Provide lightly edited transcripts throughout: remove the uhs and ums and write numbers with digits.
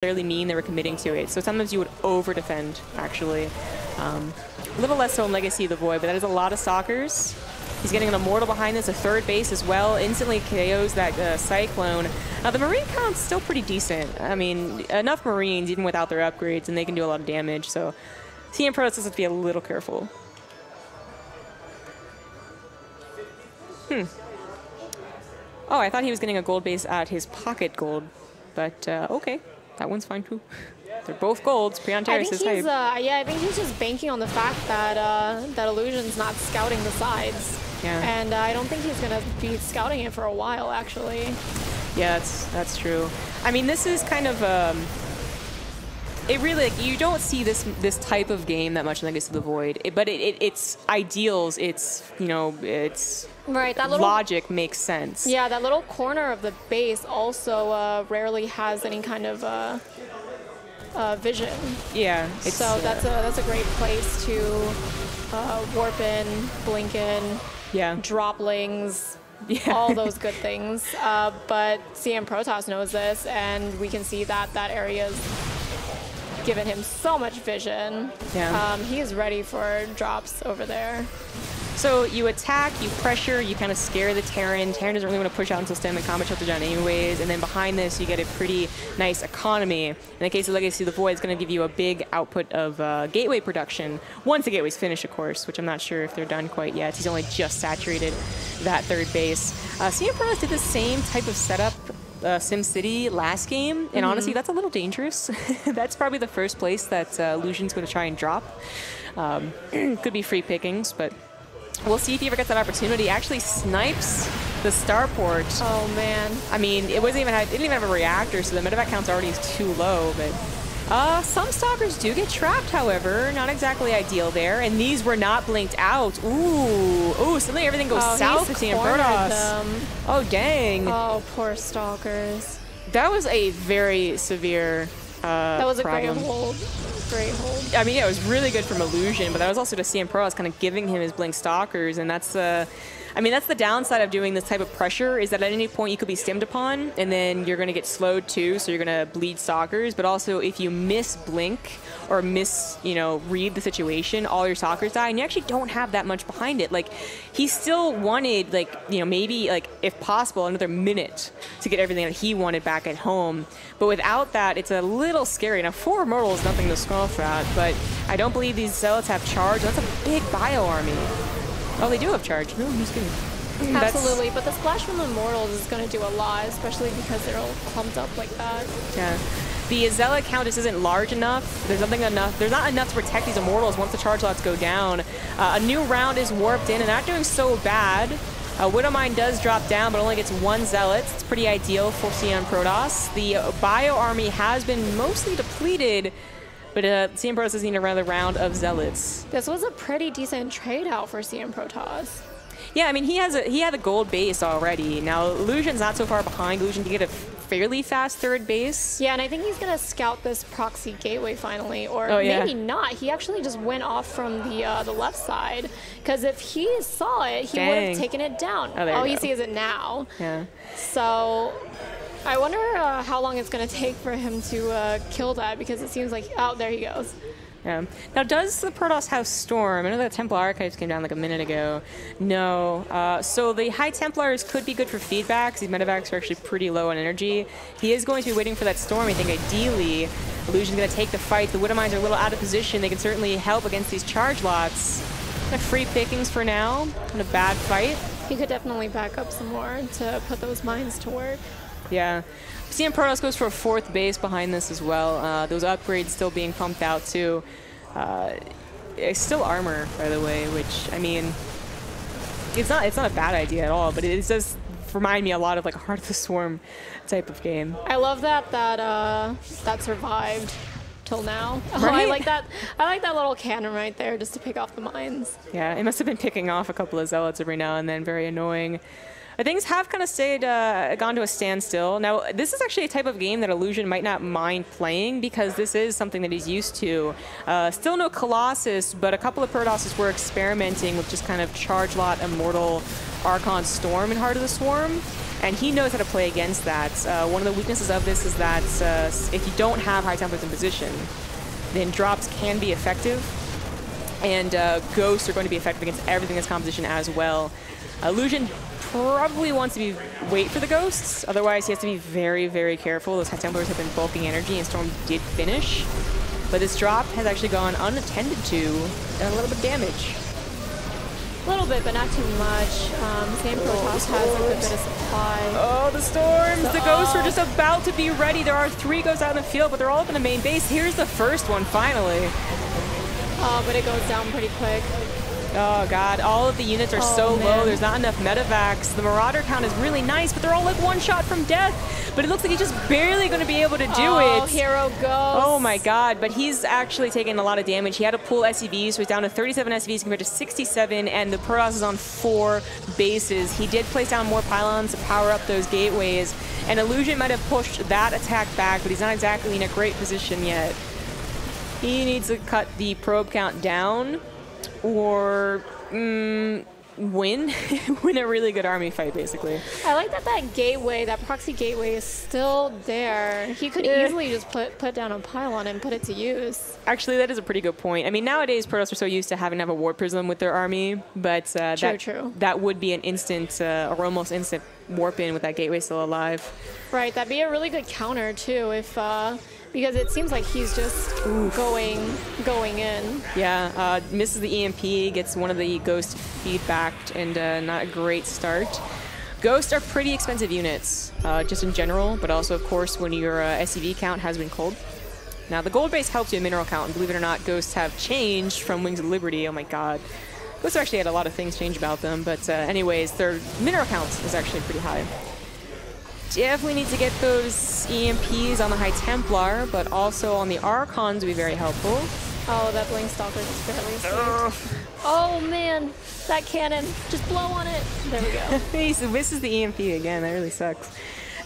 necessarily mean they were committing to it. So sometimes you would over-defend, actually. A little less so in Legacy of the Void, but that is a lot of Stalkers. He's getting an Immortal behind this, a third base as well. Instantly KOs that Cyclone. Now, the Marine count's still pretty decent. I mean, enough Marines, even without their upgrades, and they can do a lot of damage. So CNProtoss has to be a little careful. Oh, I thought he was getting a gold base at his pocket gold. But, okay. That one's fine, too. They're both golds. Prion Terrace is hype. Yeah, I think he's just banking on the fact that that Illusion's not scouting the sides. Yeah. And I don't think he's going to be scouting it for a while, actually. Yeah, that's true. I mean, this is kind of... it really, like, you don't see this type of game that much in Legacy of the Void, but it's ideals, it's, you know, it's... Right, that little logic makes sense. Yeah, that little corner of the base also rarely has any kind of vision. Yeah. So that's a great place to warp in, blink in, yeah, droplings, yeah, all those good things. But CNProtoss knows this, and we can see that that area's given him so much vision. Yeah. He is ready for drops over there. So you attack, you pressure, you kind of scare the Terran. Terran doesn't really want to push out until standing combat shuts down anyways. And then behind this, you get a pretty nice economy. In the case of Legacy of the Void, it's going to give you a big output of gateway production. Once the gateway's finished, of course, which I'm not sure if they're done quite yet. He's only just saturated that third base. CNProtoss did the same type of setup SimCity last game, and honestly, that's a little dangerous. That's probably the first place that Illusion's going to try and drop. Could be free pickings, but we'll see if he ever gets that opportunity. Actually snipes the starport. Oh man! I mean, it didn't even have a reactor, so the medevac count's already too low. But some stalkers do get trapped, however, not exactly ideal there. And these were not blinked out. Ooh, suddenly everything goes south with CNProtoss. Oh dang! Oh, poor stalkers. That was a very severe that was problem. A great hold. Great hold. I mean, yeah, it was really good from Illusion, but that was also to CNProtoss kind of giving him his blink stalkers, and that's I mean, that's the downside of doing this type of pressure, is that at any point you could be stimmed upon, and then you're going to get slowed too, so you're going to bleed stalkers. But also, if you miss blink or read the situation, all your stalkers die, and you actually don't have that much behind it. Like, he still wanted, maybe, if possible, another minute to get everything that he wanted back at home. But without that, it's a little scary. Now, 4 Immortal is nothing to scoff at, but I don't believe these Zealots have charge. That's a big bio army. Oh, they do have charge. No, I'm just kidding. Absolutely, but the splash from Immortals is going to do a lot, especially because they're all clumped up like that. Yeah. The Zealot count just isn't large enough. There's not enough to protect these Immortals once the charge lots go down. A new round is warped in, and not doing so bad. Widowmine does drop down, but only gets 1 Zealot. It's pretty ideal for CNProtoss. The bio army has been mostly depleted, but CNProtoss is needing another round of Zealots. This was a pretty decent trade out for CNProtoss. Yeah, I mean, he had a gold base already. Now, Illusion's not so far behind. Illusion can get a fairly fast third base. Yeah, and I think he's going to scout this proxy gateway finally, or maybe not. He actually just went off from the left side, because if he saw it, he would have taken it down. Oh, he sees it now. Yeah. So I wonder how long it's going to take for him to kill that, because it seems like, oh, there he goes. Yeah. Now, does the Protoss have Storm? I know that Templar Archives came down like a minute ago. No. So the High Templars could be good for feedback, because these medevacs are actually pretty low on energy. He is going to be waiting for that Storm. I think ideally, Illusion's going to take the fight. The Widowmines are a little out of position. They can certainly help against these charge lots. Kind of free pickings for now. Kind of bad fight. He could definitely back up some more to put those mines to work. Yeah. CNProtoss goes for a 4th base behind this as well. Those upgrades still being pumped out too. It's still armor, by the way, which, I mean, it's not a bad idea at all, but it does remind me a lot of like a Heart of the Swarm type of game. I love that survived till now. Right? Oh, I like that little cannon right there just to pick off the mines. Yeah, it must have been picking off a couple of Zealots every now and then. Very annoying. But things have kind of gone to a standstill. Now, this is actually a type of game that Illusion might not mind playing because this is something that he's used to. Still no Colossus, but a couple of Protosses were experimenting with just kind of Charge Lot, Immortal, Archon Storm in Heart of the Swarm. And he knows how to play against that. One of the weaknesses of this is that if you don't have High Templars in position, then drops can be effective. And ghosts are going to be effective against everything in this composition as well. Illusion probably wants to wait for the ghosts. Otherwise, he has to be very, very careful. Those High Templars have been bulking energy, and Storm did finish. But this drop has actually gone unattended to, and a little bit of damage. A little bit, but not too much. CNProtoss has a good bit of supply. Oh, the storms! The ghosts are just about to be ready. There are 3 ghosts out in the field, but they're all up in the main base. Here's the first one, finally. Oh, but it goes down pretty quick. Oh, God. All of the units are so low. There's not enough medevacs. The Marauder count is really nice, but they're all like one shot from death. But it looks like he's just barely going to be able to do it. Oh, hero goes. Oh, my God. But he's actually taking a lot of damage. He had to pull SCVs, so he's down to 37 SCVs compared to 67, and the Protoss is on 4 bases. He did place down more pylons to power up those gateways, and Illusion might have pushed that attack back, but he's not exactly in a great position yet. He needs to cut the probe count down or win a really good army fight, basically. I like that gateway, that proxy gateway is still there. He could easily just put down a pylon and put it to use. Actually, that is a pretty good point. I mean, nowadays Protoss are so used to having to have a Warp Prism with their army, but that would be an instant or almost instant warp in with that gateway still alive. Right, that'd be a really good counter too if because it seems like he's just going in. Yeah, misses the EMP, gets one of the ghosts feedbacked, and not a great start. Ghosts are pretty expensive units, just in general, but also, of course, when your SCV count has been culled. Now, the gold base helps you in mineral count, and believe it or not, ghosts have changed from Wings of Liberty. Oh my God. Ghosts actually had a lot of things change about them, but anyways, their mineral count is actually pretty high. Definitely need to get those EMPs on the High Templar, but also on the Archons would be very helpful. Oh, that Blink Stalker just barely escaped. Oh man, that cannon. Just blow on it. There we go. He misses the EMP again. That really sucks.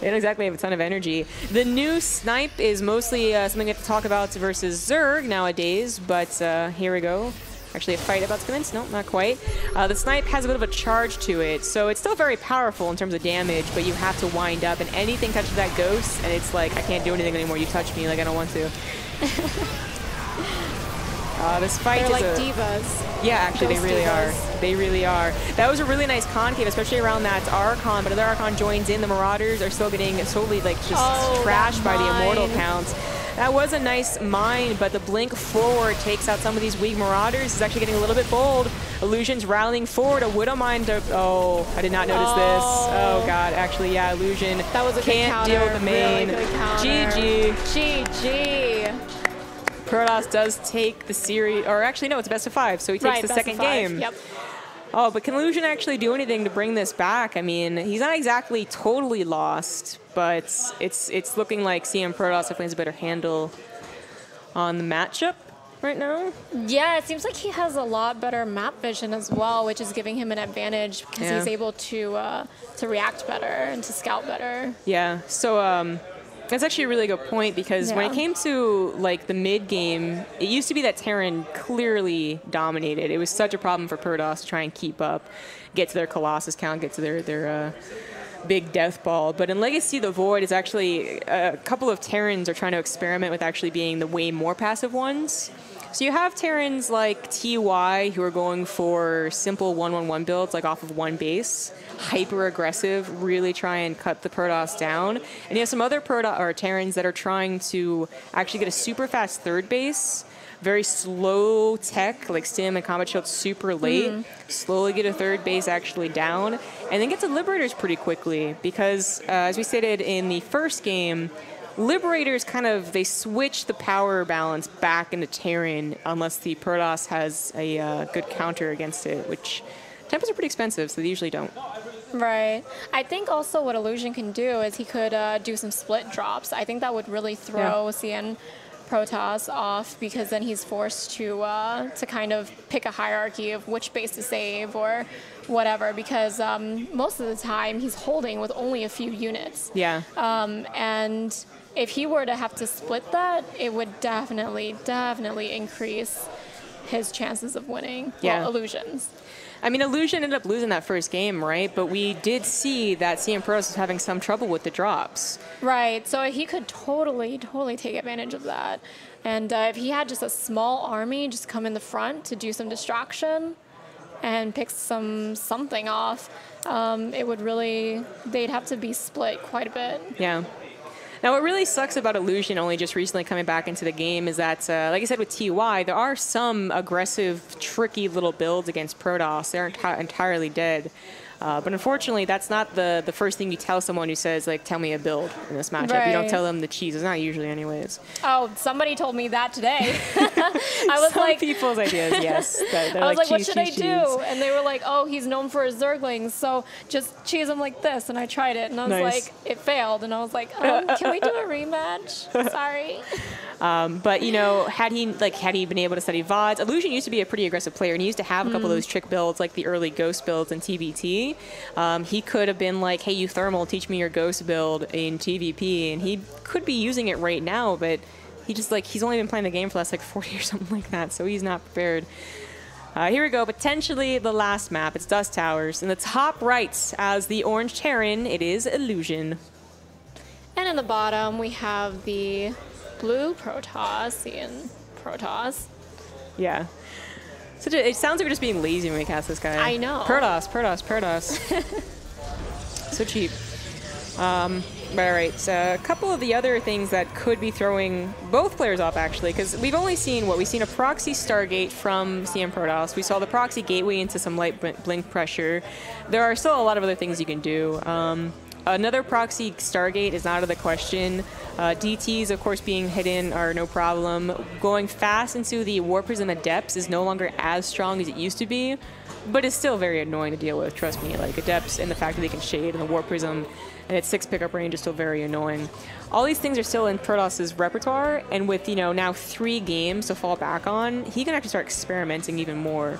They don't exactly have a ton of energy. The new snipe is mostly something we have to talk about versus Zerg nowadays, but here we go. Actually, a fight about to commence? Nope, not quite. The snipe has a bit of a charge to it, so it's still very powerful in terms of damage, but you have to wind up, and anything touches that ghost, and it's like, I can't do anything anymore. You touch me, like, I don't want to. This fight They're is like divas. Yeah, actually, they really are. They really are. That was a really nice concave, especially around that Archon, but another Archon joins in. The Marauders are still getting totally, like, just trashed by the Immortal counts. That was a nice mine, but the blink forward takes out some of these weak Marauders. He's actually getting a little bit bold. Illusion's rallying forward. A Widow Mine to... Oh, I did not notice this. Oh, God. Actually, yeah, Illusion that was a can't deal with the main. Really GG. GG. Protoss does take the series... Or actually, no, it's a best of 5, so he takes the second game. Yep. Oh, but can Illusion actually do anything to bring this back? I mean, he's not exactly totally lost, but it's looking like CNProtoss definitely has a better handle on the matchup right now. Yeah, it seems like he has a lot better map vision as well, which is giving him an advantage because he's able to react better and to scout better. Yeah, so that's actually a really good point because when it came to like the mid game, it used to be that Terran clearly dominated. It was such a problem for Protoss to try and keep up, get to their Colossus count, get to their big death ball. But in Legacy of the Void, it's actually a couple of Terrans are trying to experiment with actually being the way more passive ones. So you have Terrans like TY who are going for simple 1-1-1 builds, like off of one base, hyper aggressive, really try and cut the Protoss down. And you have some other Terrans that are trying to actually get a super fast third base, very slow tech, like Stim and Combat Shield super late, slowly get a third base actually down, and then get to Liberators pretty quickly because, as we stated in the first game, Liberators kind of, they switch the power balance back into Terran unless the Protoss has a good counter against it, which tempos are pretty expensive, so they usually don't. Right. I think also what Illusion can do is he could do some split drops. I think that would really throw CNProtoss off because then he's forced to kind of pick a hierarchy of which base to save or whatever, because most of the time he's holding with only a few units. Yeah. And if he were to have to split that, it would definitely increase his chances of winning. Yeah. Well, Illusions. I mean, Illusion ended up losing that first game, right? But we did see that CNProtoss was having some trouble with the drops. Right. So he could totally take advantage of that. And if he had just a small army just come in the front to do some distraction and pick something off, it would really, they'd have to be split quite a bit. Yeah. Now, what really sucks about Illusion only just recently coming back into the game is that, like I said with TY, there are some aggressive, tricky little builds against Protoss. They aren't entirely dead. But unfortunately, that's not the first thing you tell someone who says, like, tell me a build in this matchup. Right. You don't tell them the cheese. It's not usually anyways. Oh, somebody told me that today. I was Some like... people's ideas, yes. I was like, what should I do? And they were like, oh, he's known for his Zerglings, so just cheese him like this. And I tried it, and I was like, it failed. And I was like, can we do a rematch? Sorry. But, you know, had he been able to study VODs, Illusion used to be a pretty aggressive player, and he used to have a couple of those trick builds, like the early Ghost builds in TBT. He could have been like, hey, you Thermal, teach me your Ghost build in TVP, and he could be using it right now, but he's only been playing the game for the last, like, 40 or something like that, so he's not prepared. Here we go, potentially the last map. It's Dust Towers. In the top right, as the orange Terran, it is Illusion. And in the bottom, we have the blue Protoss, CNProtoss. Yeah. It sounds like we're just being lazy when we cast this guy. I know. Protoss. So cheap. All right, so a couple of the other things that could be throwing both players off, actually, because we've only seen, we've seen a proxy Stargate from CNProtoss. We saw the proxy gateway into some light blink pressure. There are still a lot of other things you can do. Another proxy Stargate is not out of the question. DTs, of course, being hidden are no problem. Going fast into the War Prism Adepts is no longer as strong as it used to be, but it's still very annoying to deal with, trust me. Like, Adepts and the fact that they can shade and the War Prism and its 6 pickup range is still very annoying. All these things are still in Protoss's repertoire, and with, you know, now 3 games to fall back on, he can actually start experimenting even more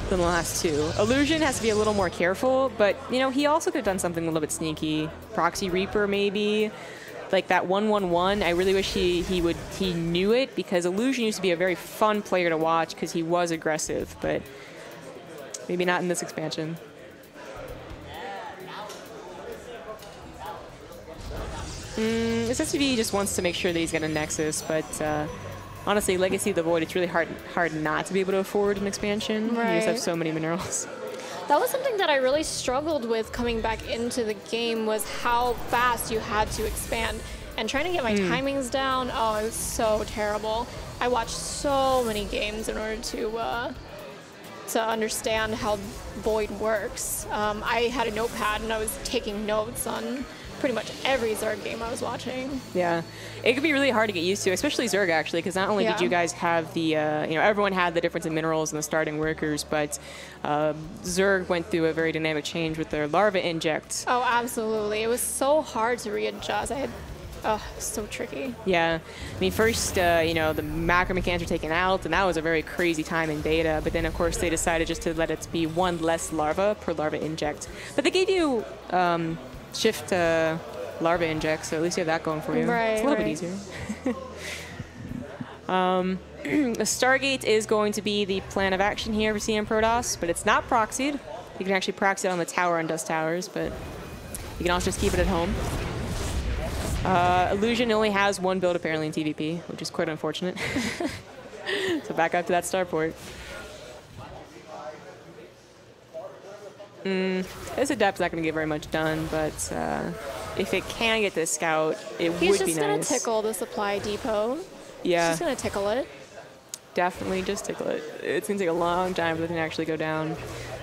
than the last 2. Illusion has to be a little more careful, but, you know, he also could have done something a little bit sneaky. Proxy Reaper, maybe. Like that 1-1-1, I really wish he knew it, because Illusion used to be a very fun player to watch because he was aggressive, but maybe not in this expansion. This SUV just wants to make sure that he's got a Nexus, but honestly, Legacy of the Void, it's really hard not to be able to afford an expansion. Right. You just have so many minerals. That was something that I really struggled with coming back into the game, was how fast you had to expand. And trying to get my timings down, oh, it was so terrible. I watched so many games in order to understand how Void works. I had a notepad and I was taking notes on pretty much every Zerg game I was watching. Yeah, it could be really hard to get used to, especially Zerg, actually, because not only did you guys have the, you know, everyone had the difference in minerals and the starting workers, but Zerg went through a very dynamic change with their larva inject. Oh, absolutely. It was so hard to readjust. So tricky. Yeah, I mean, first, you know, the macro mechanics were taken out, and that was a very crazy time in beta, but then, of course, they decided just to let it be 1 less larva per larva inject. But they gave you shift larva inject, so at least you have that going for you. Right, it's a little bit easier. The Stargate is going to be the plan of action here for CNProtoss, but it's not proxied. You can actually proxy it on the tower on Dust Towers, but you can also just keep it at home. Illusion only has 1 build apparently in TVP, which is quite unfortunate. So back up to that starport. This Adept's not going to get very much done, but if it can get this scout, it would be nice. He's just going to tickle the supply depot. Yeah. He's just going to tickle it. Definitely just tickle it. It's going to take a long time for it to actually go down.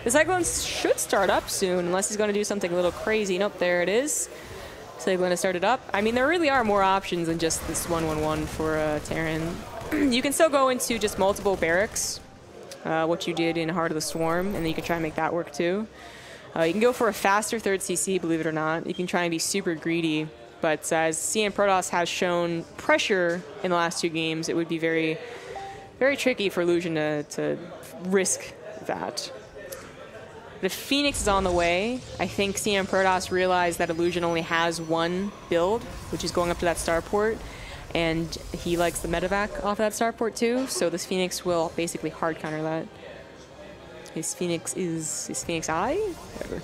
The Cyclone should start up soon, unless he's going to do something a little crazy. Nope, there it is. So they're going to start it up. I mean, there really are more options than just this 1-1-1 for Terran. You can still go into just multiple barracks, what you did in Heart of the Swarm, and then you can try and make that work too. You can go for a faster 3rd CC, believe it or not. You can try and be super greedy, but as CNProtoss has shown pressure in the last 2 games, it would be very, very tricky for Illusion to risk that. The Phoenix is on the way. I think CNProtoss realized that Illusion only has one build, which is going up to that starport, and he likes the medevac off of that starport too, so this Phoenix will basically hard counter that. His Phoenix is his Phoenix Eye? Whatever.